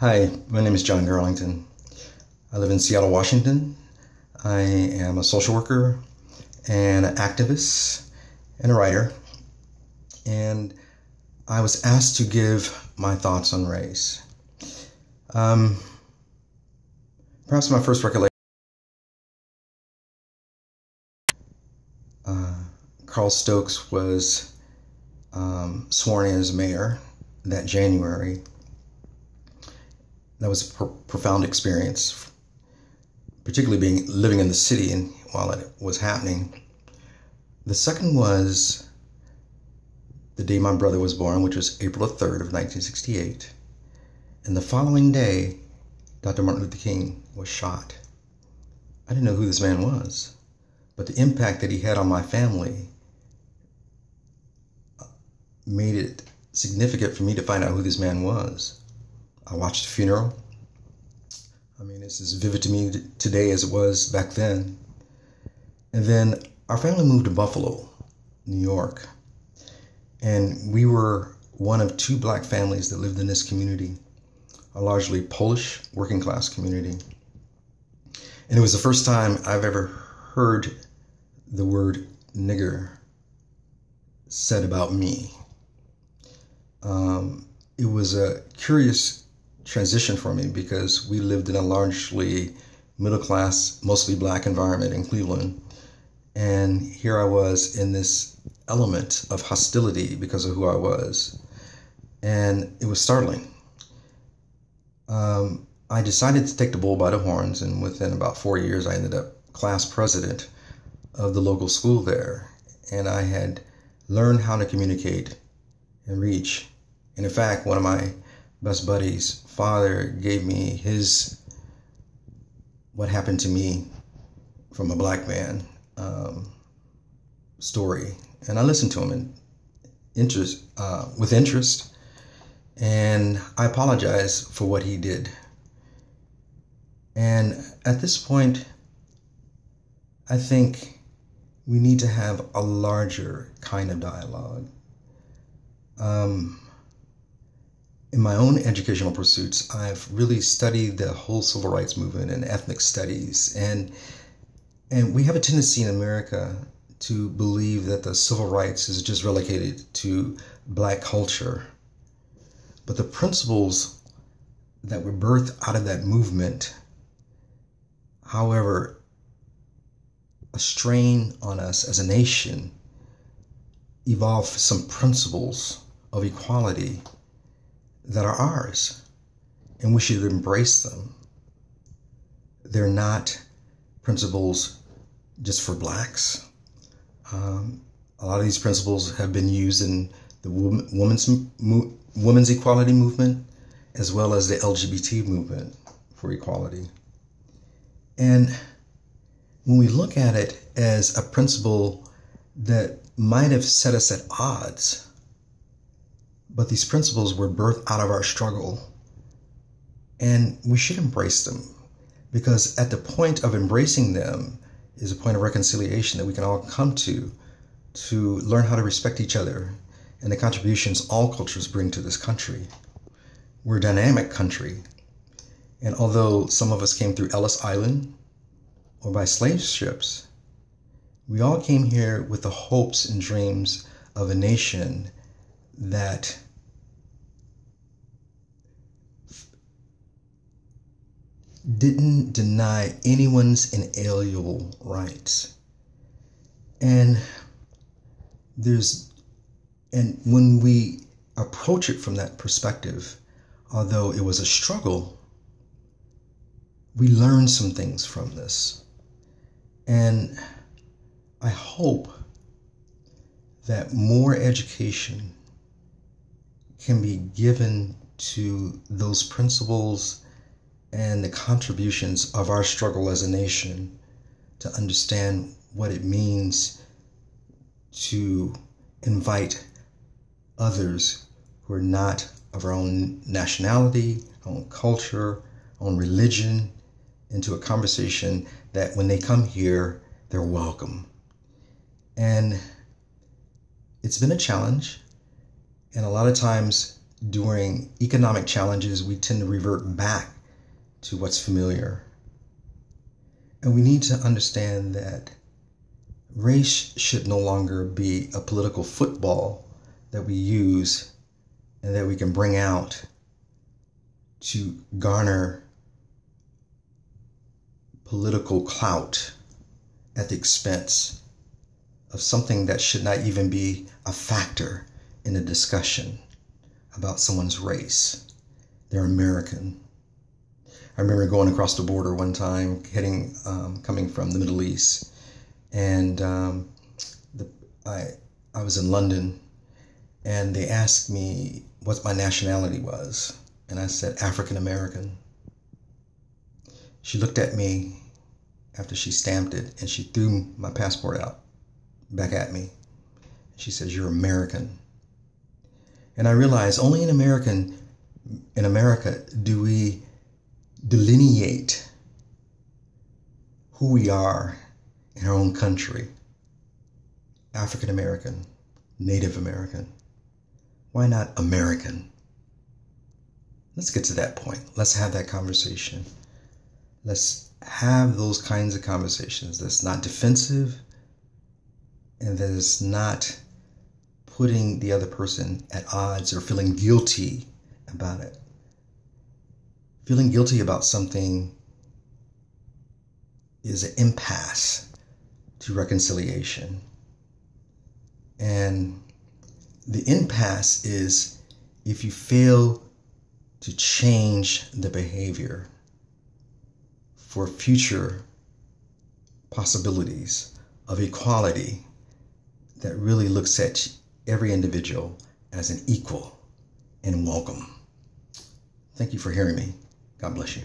Hi, my name is John Galington. I live in Seattle, Washington. I am a social worker and an activist and a writer. And I was asked to give my thoughts on race. Perhaps my first recollection, Carl Stokes was sworn in as mayor that January. That was a profound experience, particularly living in the city and while it was happening. The second was the day my brother was born, which was April 3rd of 1968. And the following day, Dr. Martin Luther King was shot. I didn't know who this man was, but the impact that he had on my family made it significant for me to find out who this man was. I watched the funeral. I mean, it's as vivid to me today as it was back then. And then our family moved to Buffalo, New York. And we were one of two black families that lived in this community, a largely Polish working class community. And it was the first time I've ever heard the word nigger said about me. It was a curious transition for me because we lived in a largely middle class, mostly black environment in Cleveland. And here I was in this element of hostility because of who I was. And it was startling. I decided to take the bull by the horns, and within about 4 years, I ended up class president of the local school there. And I had learned how to communicate and reach. And in fact, one of my best buddies' father gave me his what happened to me from a black man story, and I listened to him with interest, and I apologize for what he did. And at this point, I think we need to have a larger kind of dialogue. In my own educational pursuits, I've really studied the whole civil rights movement and ethnic studies. And we have a tendency in America to believe that the civil rights is just relegated to black culture. But the principles that were birthed out of that movement, however, a strain on us as a nation, evolved some principles of equality that are ours, and we should embrace them. They're not principles just for blacks. A lot of these principles have been used in the women's equality movement, as well as the LGBT movement for equality. And when we look at it as a principle that might have set us at odds, but these principles were birthed out of our struggle, and we should embrace them, because at the point of embracing them is a point of reconciliation that we can all come to learn how to respect each other and the contributions all cultures bring to this country. We're a dynamic country, and although some of us came through Ellis Island or by slave ships, we all came here with the hopes and dreams of a nation that didn't deny anyone's inalienable rights. And when we approach it from that perspective, although it was a struggle, we learned some things from this. And I hope that more education can be given to those principles and the contributions of our struggle as a nation to understand what it means to invite others who are not of our own nationality, our own culture, our own religion, into a conversation that when they come here, they're welcome. And it's been a challenge. And a lot of times during economic challenges, we tend to revert back to what's familiar. And we need to understand that race should no longer be a political football that we use and that we can bring out to garner political clout at the expense of something that should not even be a factor in a discussion about someone's race. They're American. I remember going across the border one time, coming from the Middle East, and I was in London, and they asked me what my nationality was, and I said African American. She looked at me after she stamped it, and she threw my passport out back at me. She says, "You're American." And I realized only in America do we delineate who we are in our own country. African American, Native American. Why not American? Let's get to that point. Let's have that conversation. Let's have those kinds of conversations that's not defensive and that is not putting the other person at odds or feeling guilty about it. Feeling guilty about something is an impasse to reconciliation. And the impasse is if you fail to change the behavior for future possibilities of equality that really looks at every individual as an equal and welcome. Thank you for hearing me. God bless you.